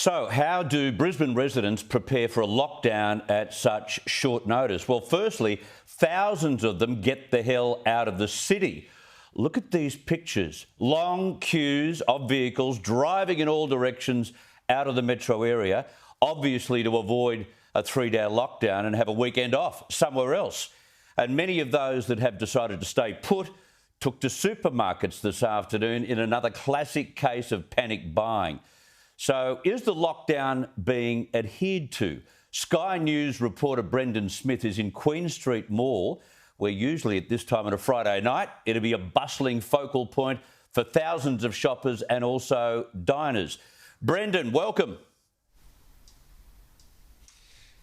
So how do Brisbane residents prepare for a lockdown at such short notice? Well, firstly, thousands of them get the hell out of the city. Look at these pictures. Long queues of vehicles driving in all directions out of the metro area, obviously to avoid a 3-day lockdown and have a weekend off somewhere else. And many of those that have decided to stay put took to supermarkets this afternoon in another classic case of panic buying. So is the lockdown being adhered to? Sky News reporter Brendan Smith is in Queen Street Mall, where usually at this time on a Friday night, it'll be a bustling focal point for thousands of shoppers and also diners. Brendan, welcome.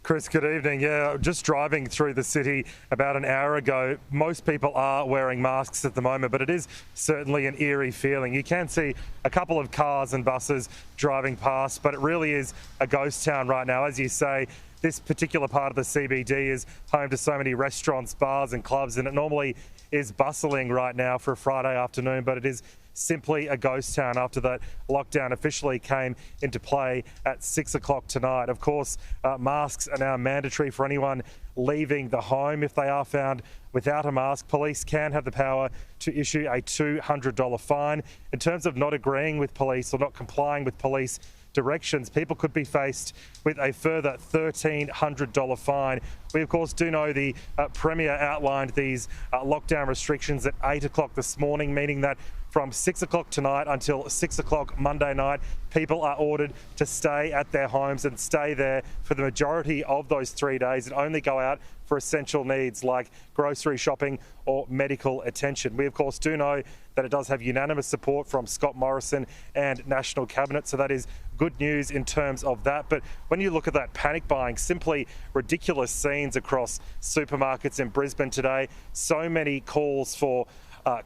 Chris, good evening. Yeah, just driving through the city about an hour ago. Most people are wearing masks at the moment, but it is certainly an eerie feeling. You can see a couple of cars and buses driving past, but it really is a ghost town right now. As you say, this particular part of the CBD is home to so many restaurants, bars and clubs, and it normally is bustling right now for a Friday afternoon, but it is simply a ghost town after that lockdown officially came into play at 6 o'clock tonight. Of course, masks are now mandatory for anyone leaving the home. If they are found without a mask, police can have the power to issue a $200 fine. In terms of not agreeing with police or not complying with police directions, people could be faced with a further $1,300 fine. We, of course, do know the Premier outlined these lockdown restrictions at 8 o'clock this morning, meaning that from 6 o'clock tonight until 6 o'clock Monday night, people are ordered to stay at their homes and stay there for the majority of those 3 days and only go out for essential needs like grocery shopping or medical attention. We, of course, do know that it does have unanimous support from Scott Morrison and National Cabinet, so that is good news in terms of that. But when you look at that panic buying, simply ridiculous scenes across supermarkets in Brisbane today, so many calls for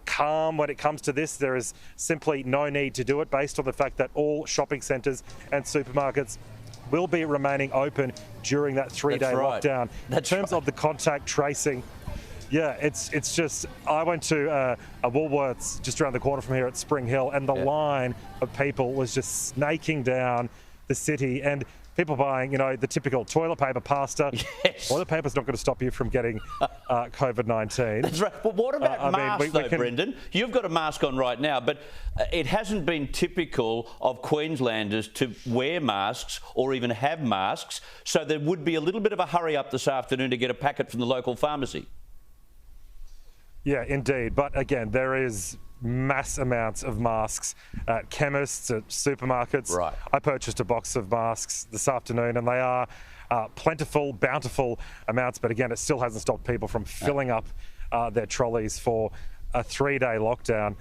calm when it comes to this. There is simply no need to do it based on the fact that all shopping centres and supermarkets will be remaining open during that 3-day lockdown. In terms of the contact tracing, yeah, it's just, I went to a Woolworths just around the corner from here at Spring Hill, and the line of people was just snaking down the city, and people buying, you know, the typical toilet paper, pasta. Yes. Toilet paper's not going to stop you from getting COVID-19. That's right. But what about masks, Brendan? You've got a mask on right now, but it hasn't been typical of Queenslanders to wear masks or even have masks, so there would be a little bit of a hurry up this afternoon to get a packet from the local pharmacy. Yeah, indeed. But again, there is mass amounts of masks at chemists, at supermarkets. Right. I purchased a box of masks this afternoon, and they are plentiful, bountiful amounts. But again, it still hasn't stopped people from filling up their trolleys for a 3-day lockdown.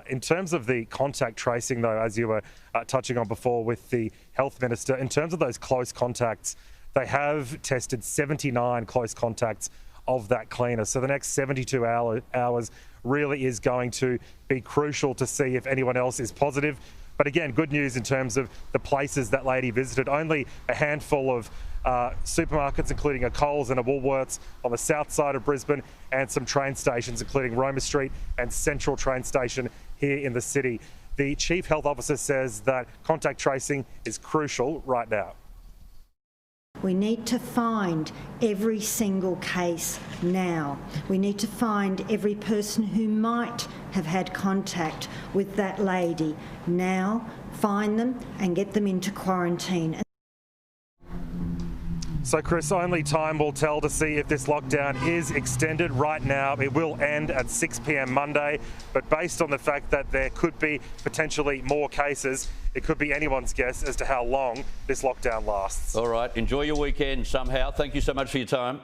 In terms of the contact tracing, though, as you were touching on before with the health minister, in terms of those close contacts, they have tested 79 close contacts of that cleaner. So the next 72 hours really is going to be crucial to see if anyone else is positive. But again, good news in terms of the places that lady visited. Only a handful of supermarkets, including a Coles and a Woolworths on the south side of Brisbane, and some train stations, including Roma Street and Central train station here in the city. The Chief Health Officer says that contact tracing is crucial right now. We need to find every single case now. We need to find every person who might have had contact with that lady now, find them and get them into quarantine. So, Chris, only time will tell to see if this lockdown is extended. Right now, it will end at 6 p.m. Monday, but based on the fact that there could be potentially more cases, it could be anyone's guess as to how long this lockdown lasts. All right, enjoy your weekend somehow. Thank you so much for your time.